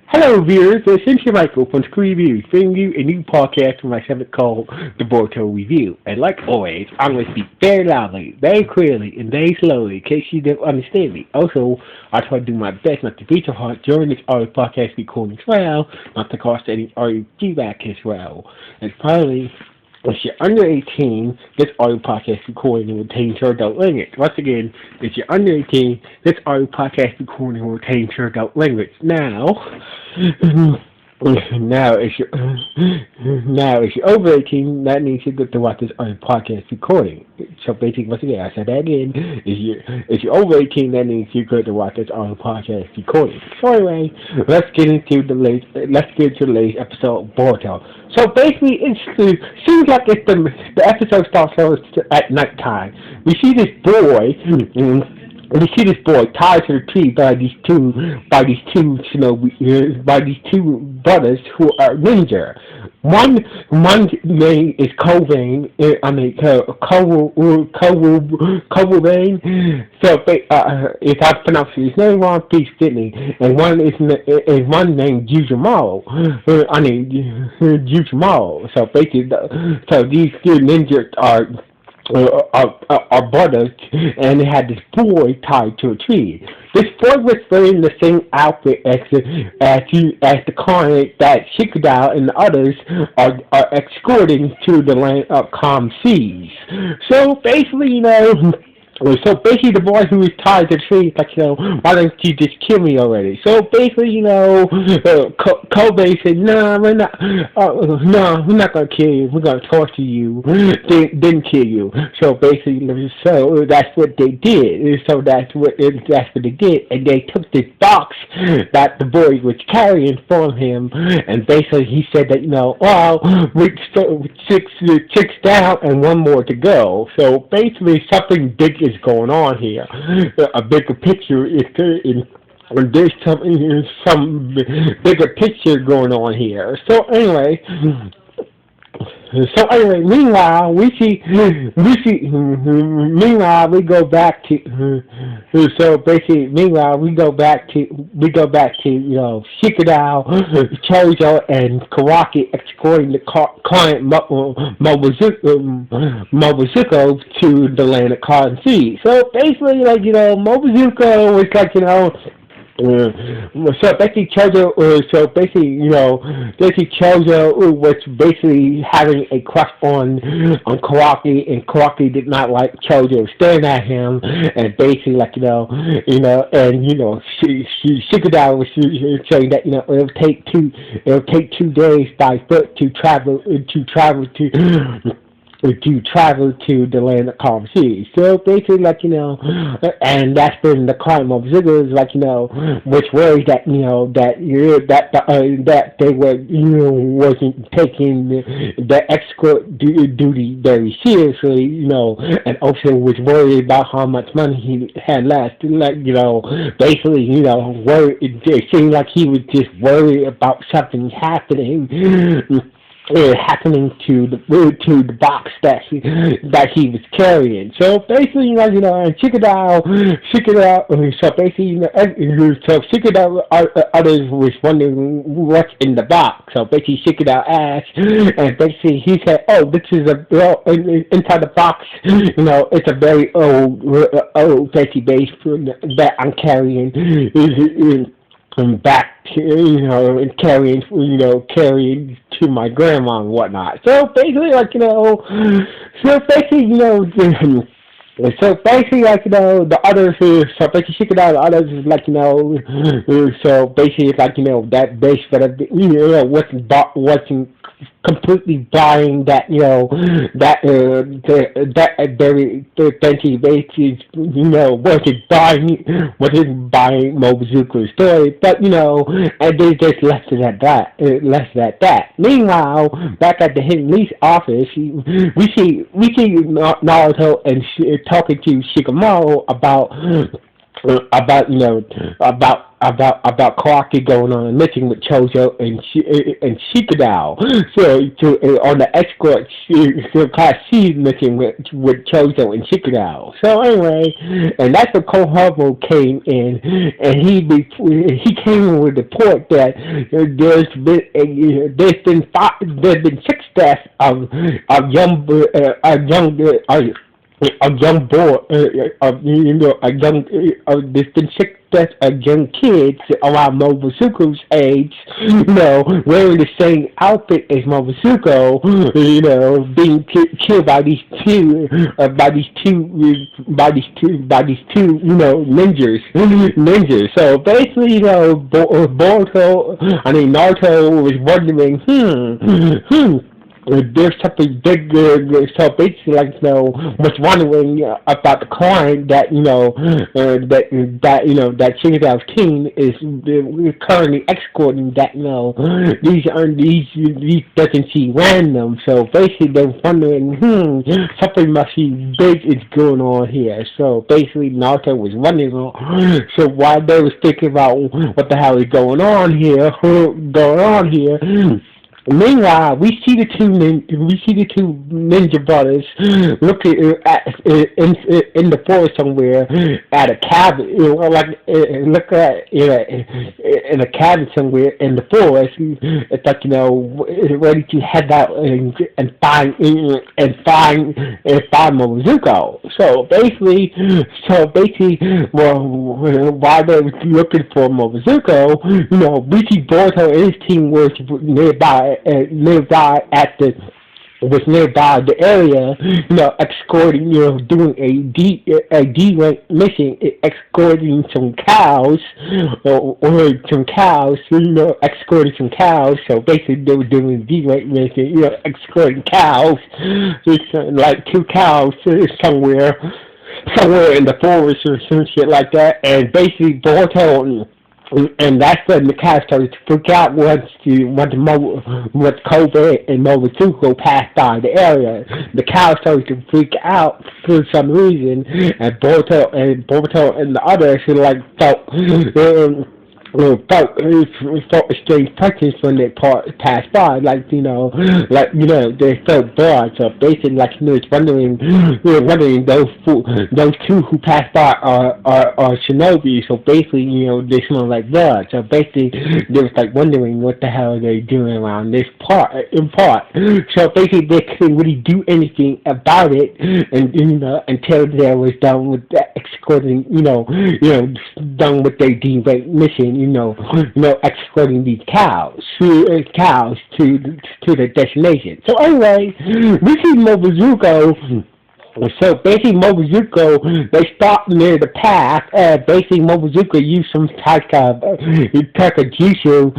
Hello, viewers. This is your Michael from Screw Reviews, bringing you a new podcast from my segment called The Boruto Review. And like always, I'm going to speak very loudly, very clearly, and very slowly in case you don't understand me. Also, I try to do my best not to be too hard during this audio podcast recording as well, not to cause any audio feedback as well. And finally, if you're under 18, this audio podcast recording will contain your adult language. Once again, if you're under 18, this audio podcast recording will contain your adult language. Now, if you're over 18, that means you're good to watch this podcast recording. So basically, once again, I said that again. If you're over 18, that means you're good to watch this podcast recording. So anyway, let's get into the latest episode of Boruto. So basically, it seems like the episode starts at nighttime. We see this boy. And you see this boy tied to the tree by these two brothers who are ninja. One name is Kovain. Kovain. So if I pronounce his name wrong, please forgive me. And one named Jujimaro. Jujimaro. So basically, so these two ninjas are brothers, and they had this boy tied to a tree. This boy was wearing the same outfit as the client that Shikadao and the others are escorting to the land of calm seas. So basically, the boy who was tied to the tree is like, why don't you just kill me already? So basically, Kobe said, no, we're not gonna kill you. We're gonna torture you, then kill you. So basically, so that's what they did. So that's what they did, and they took this box that the boy was carrying from him, and basically he said that, with six down and one more to go. So basically, something big is going on here. A bigger picture is there's some bigger picture going on here. So anyway, meanwhile, we go back to, Shikadao, Chojo, and Kawaki escorting the client Momozuko to the land of Cotton Sea. So basically, Momozuko was so basically Chojo was basically having a crush on Kawaki, and Kawaki did not like Chojo staring at him, and basically Shikadao was saying that it'll take 2 days by foot to travel to the land of calm seas. So basically, and that's when the crime of Ziggler is was worried that that they wasn't taking the escort duty very seriously, and also was worried about how much money he had left. Basically, worried. It seemed like he was just worried about something happening to the box that he was carrying. So basically, and Shikadao, so basically, so Shikadao others was wondering what's in the box. So basically, Shikadao asked, and basically he said, "Oh, this is inside the box. It's a very old fancy base that I'm carrying." Back to, and carrying to my grandma and whatnot. So basically, the others, so basically Shikadao, the others is so basically it's that base, but wasn't completely buying that, that very fancy bases, wasn't buying Momozuku's story, but, and they just left it at that. Meanwhile, back at the Hidden Lease office, we see Naruto and talking to Shikamaru about about Kawaki going on a mission with Chozo and Shikadao. On the escort class C mission with Chozo and Shikadao. So anyway, and that's when Koharu came in, and he came in with the report that there's been six deaths of a young boy, there's been six deaths of young kids around Momosuku's age, wearing the same outfit as Momosuko, being killed by these two, ninjas. So basically, Naruto was wondering, there's something big there. So basically, was wondering about the client that that Shinigami's king is currently escorting. That these doesn't see random. So basically, they're wondering, something must be big is going on here. So basically, Naruto was wondering. So while they was thinking about what the hell is going on here, meanwhile, we see the two ninja brothers looking in the forest somewhere at a cabin, look at in a cabin somewhere in the forest. It's like ready to head out and find Momozuko. Well, while they were looking for Momozuko, we see Boruto and his team was nearby the area, escorting, doing a D rank mission, escorting some cows, or some cows, escorting some cows. So basically, they were doing a D rank mission, escorting cows, like two cows somewhere in the forest or some shit like that, and basically Boruto. And that's when the cow started to freak out once Kobe and Momofuku passed by the area. The cow started to freak out for some reason, and Boruto and the others felt a strange presence when they passed by, they felt bored. So basically, it's wondering those two who passed by are shinobi. So basically, they smell like blood. So basically, they was wondering what the hell are they doing around this part. So basically, they couldn't really do anything about it, and until they was done with that escorting, done with their D-rate mission. Escorting these cows to the destination. So anyway, we see Momozuko. So basically, Momozuko, they stopped near the path. Basically, Momozuko used some type of jutsu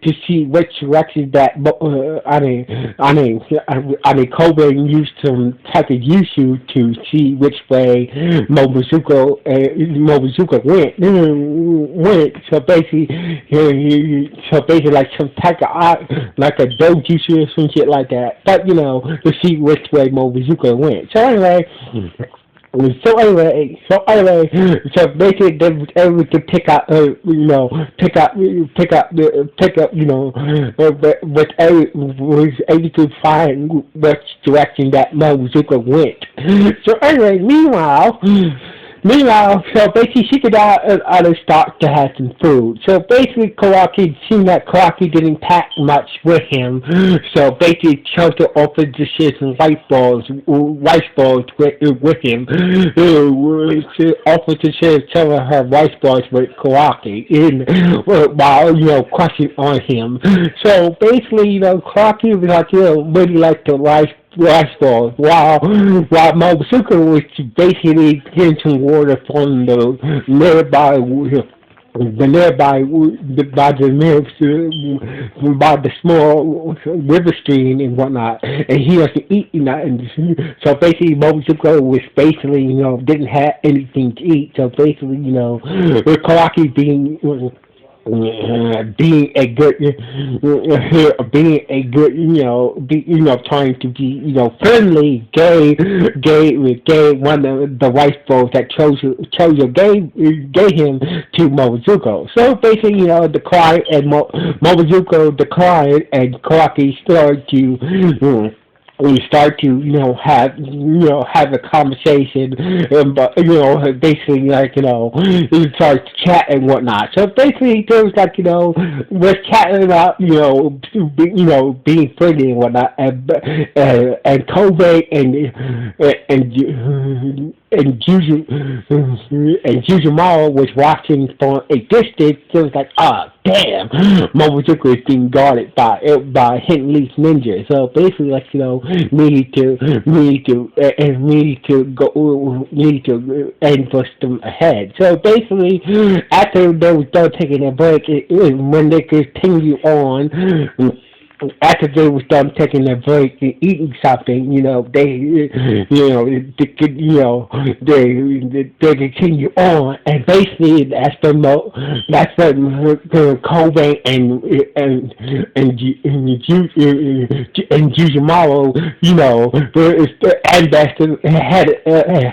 to see which direction that. Kobe used some type of jutsu to see which way Momozuko went. So basically, like some type of like a dojutsu or some shit like that. But to see which way Momozuko went. So basically they was able to pick up, was able to find which direction that Momozuka went. So anyway, Meanwhile, so basically Shikada and others start to have some food. So basically Kawaki, seeing that Kawaki didn't pack much with him, so basically Choto offered to share some rice balls with him. Offered to share some of her rice balls with Kawaki while, crushing on him. So basically, Kawaki was really like the rice balls, while Momosuke was basically getting some water from the nearby by the small river stream and whatnot, and he wasn't eating nothing. So basically, Momosuke was basically, didn't have anything to eat. So basically, with Kawaki being being a good, being a good, trying to be, friendly, gay, one of the white folks that chose or gave him to Momozuko. So basically, declined, and Momozuko declined, and Kawaki started to. We start to have a conversation, but basically like we start to chat and whatnot. So basically there was like we're chatting about being friendly and whatnot, and Kobe and Juju and Jujumaro was watching from a distance. It was like, ah, damn, Momozuku is being guarded by Hidden Leaf Ninja. So basically, like need to ambush them ahead. So basically, after they was done taking a break, when they continue on, after they was done taking a break and eating something, they could, they continue on, and basically that's when Kobe and Jujimaro,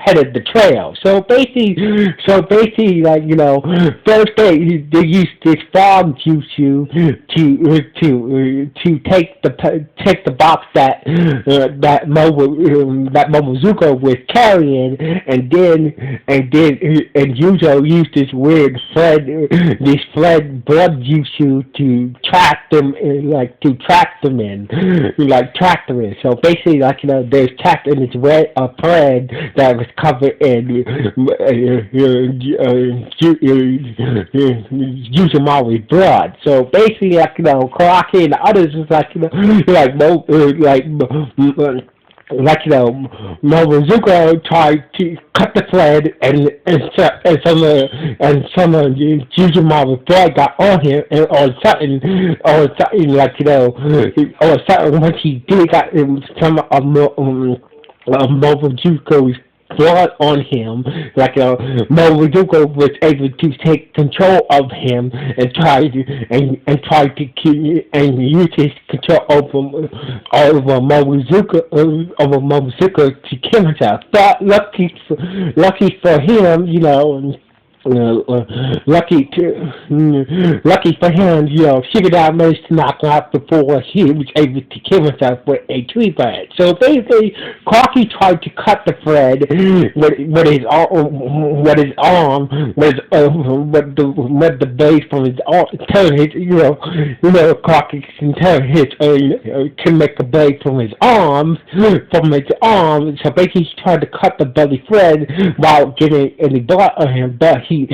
headed the trail. So basically, like first they used this frog jutsu to take the box that Momozuko was carrying, and Yuzo used this fled blood jutsu to track them, track them in. So basically, like there's trapped in this thread that was covered in Yuzumaru's blood. So basically, like Karaki and the others was Momozuko tried to cut the thread, and some of Jujumaru's blood got on him, and all of a sudden, once he did got some of Momozuko's blood on him, Momozuko was able to take control of him and try to kill and use his control over Momozuko to kill himself. But lucky for him, lucky for him, Shigeru managed to knock him out before he was able to kill himself with a tree branch. So basically, Crocky tried to cut the thread with his arm, with the blade from his arm, turn his, Crocky can turn can make a blade from his arm, So basically, he tried to cut the bloody thread without getting any blood on him, but he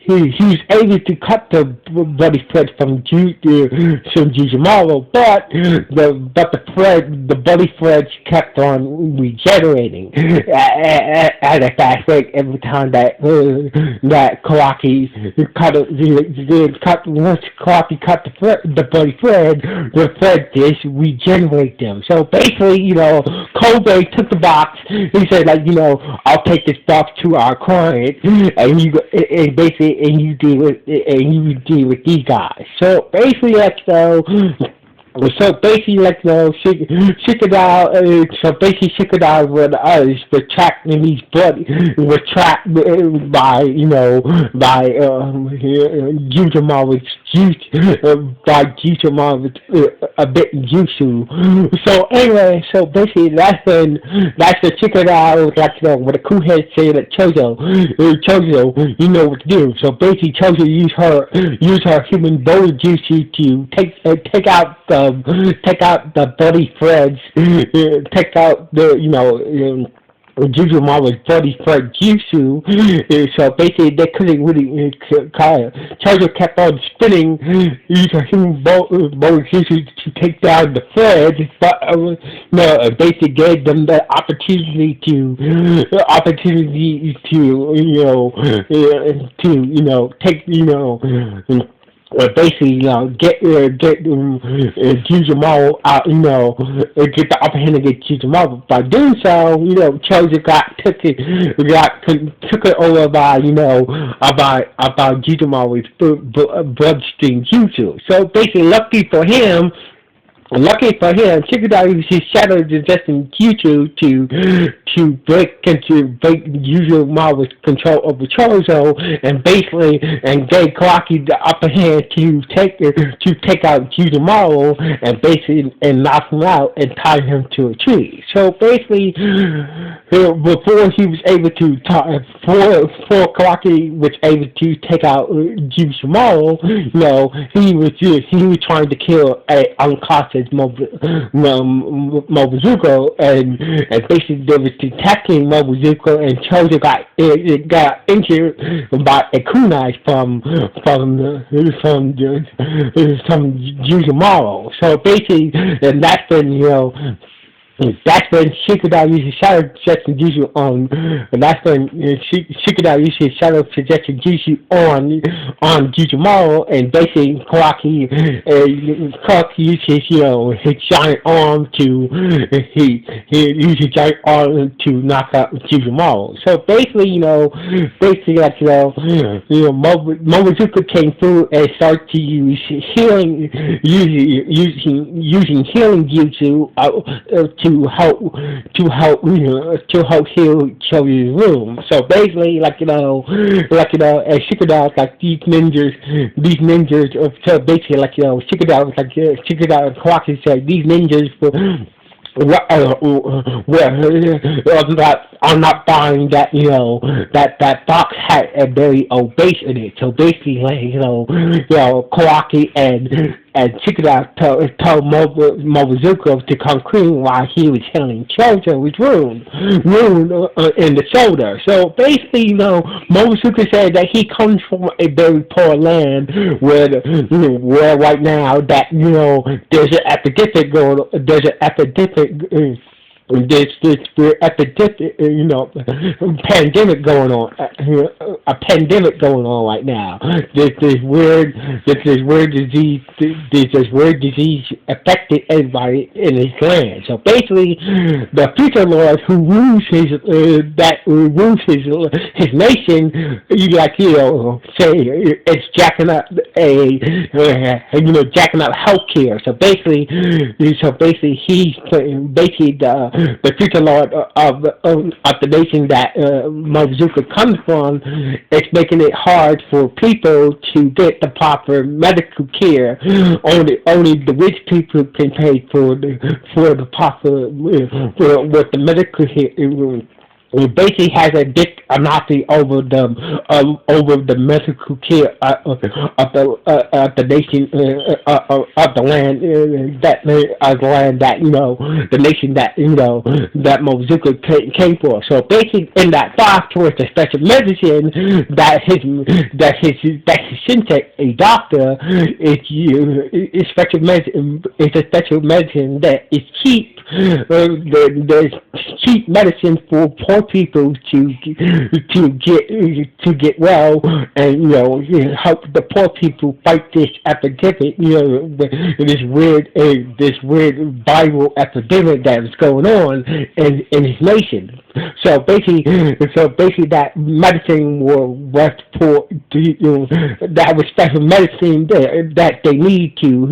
was able to cut the bloody thread from Jujimaro, but the bloody threads kept on regenerating at a fast rate every time that Kawaki once Kawaki cut the bloody thread, the thread just regenerate them. So basically, Kobe took the box. He said, I'll take this box to our client, and you deal with these guys. So basically, Shikadai with others were trapped in these were trapped by Jujamaru's a bit jutsu. So anyway, so basically that's the Shikadai with the cool head saying that Chozo, you know what to do. So basically Chozo used her human bone jutsu to take out the bloody threads, take out the Jujumaru's bloody thread jutsu. So basically they couldn't really Chozo kept on spinning, using her human bone jutsu to take down the threads, but basically gave them the opportunity to take basically, Jujamal out, get the upper hand against Jujamal. By doing so, Choja took it over by, about Jujamal's bloodstream jutsu. So basically, lucky for him, Shikadai used his shadow resistant Kyuchu to break usual Marvel's control over Chozo and gave Kawaki the upper hand to take out Yuzu Marvel and basically and knock him out and tie him to a tree. So basically, before he was able to before Kawaki was able to take out Yuzu Marvel, he was trying to kill a unconscious Momozuko, and basically they was attacking Momozuko, and Chozo got injured by a kunai from Yuzumaro. So basically, and that's when Shikadai uses shadow suggestion Jujutsu on. And that's when Shikadai uses shadow suggestion Jujutsu on Jujumaro, and basically Kawaki uses his giant arm he uses giant arm to knock out Jujumaro. So basically, Momozuka came through and started to use healing using healing jutsu to help heal Cho's room. So basically, as Shikadai, these ninjas. So basically, Shikadai and Kawaki said these ninjas I'm not buying that. That box had a very old base in it. So basically, Kawaki and Chikada told Momozuko to come clean while he was healing Chojo's wound in the shoulder. So basically, Momozuko said that he comes from a very poor land where right now that there's an epidemic going. There's an epidemic. This epidemic, pandemic going on, a pandemic going on right now. This weird disease affected everybody in his land. So basically, the future lord who rules his nation, say it's jacking up jacking up healthcare. So basically he's basically the future lord of the nation that Momozuka comes from. It's making it hard for people to get the proper medical care. Only the rich people can pay for the proper with the medical care. It basically has a monopoly over the medical care of the nation of the land that the nation that Momozuka came for. So basically, in that box was the special medicine that his sensei, a doctor, is special medicine. It's a special medicine that is cheap. There's cheap medicine for poor people to get well, and help the poor people fight this epidemic. This weird viral epidemic that is going on in his nation. So basically, that medicine was for that was special medicine that they need to.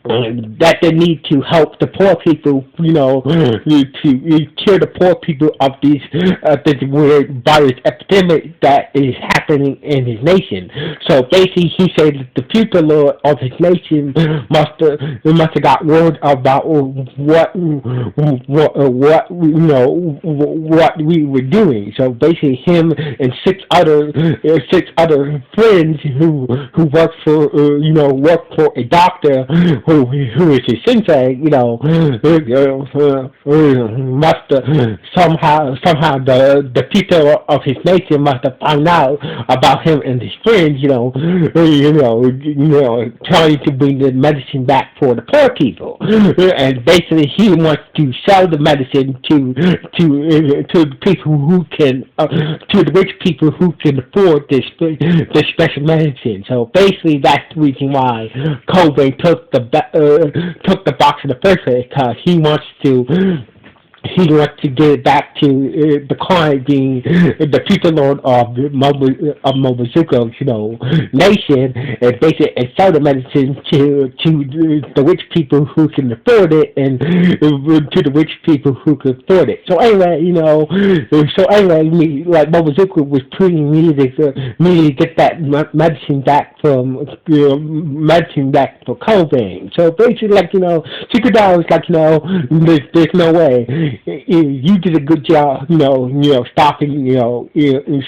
That they need to help the poor people, to cure the poor people of this weird virus epidemic that is happening in his nation. So basically, he said that the future lord of his nation must have got word about what we were doing. So basically, him and six other friends who work for a doctor who is his sensei, must somehow the people of his nation must have found out about him and his friends, trying to bring the medicine back for the poor people, and basically he wants to sell the medicine to the people who can to the rich people who can afford this special medicine. So basically, that's the reason why Kobe took the box in the first place, because he wants to get it back to the client being the people of Momozuko's, nation, and basically and sell the medicine to the rich people who can afford it, and to the rich people who can afford it. So anyway, like Momozuko was pretty needed to get that medicine back from medicine back for Kobe. So basically, Chikadao was like, there's no way. You did a good job, stopping,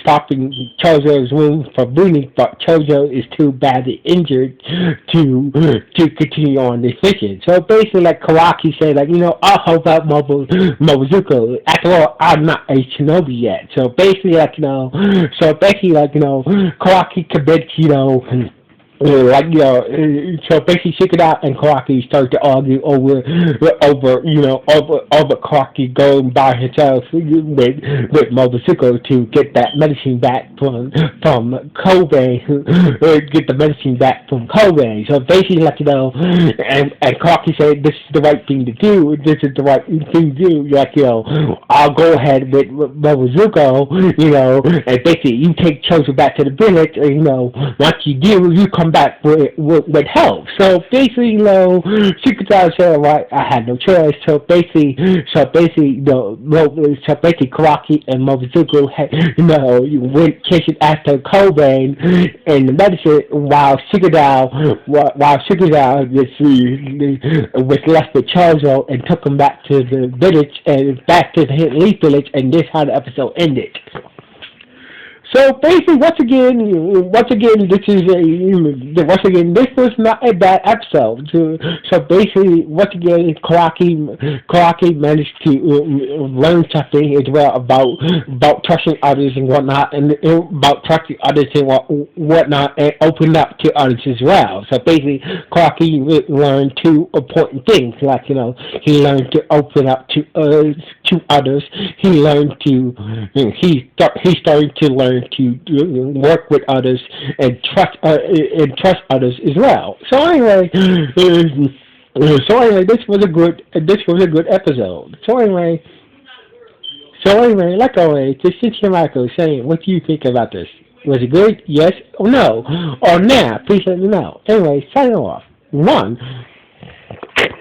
stopping Chozo's wound from bleeding, but Chozo is too badly injured to continue on this mission. So basically, like Kawaki said, I'll help out Momozuko. After all, I'm not a shinobi yet. So basically, Kawaki commits, so basically Shikada and Kawaki start to argue over Kawaki going by himself with Momosuko to get that medicine back from Kobe, get the medicine back from Kobe. So basically, and Kawaki said this is the right thing to do. This is the right thing to do. I'll go ahead with Momosuko, and basically you take Chozo back to the village. Once you do, you come back with help. So basically, Shikata said, right, I had no choice. So basically, Kawaki and Momozuko went chasing after Kobe and the medicine, while Shikata was left with Chozo and took him back to the village and back to the Leaf Village, and this is how the episode ended. So basically, once again, this was not a bad episode. So basically, once again, Kawaki managed to learn something as well about trusting others and whatnot, and about trusting others and whatnot, and open up to others as well. So basically, Kawaki learned two important things, he learned to open up to others. He learned to he started to learn to work with others and trust others as well. So anyway, this was a good episode. So anyway, like always, this is Michael saying, what do you think about this? Was it good? Yes or no? Or nah? Please let me know. Anyway, sign off. 1.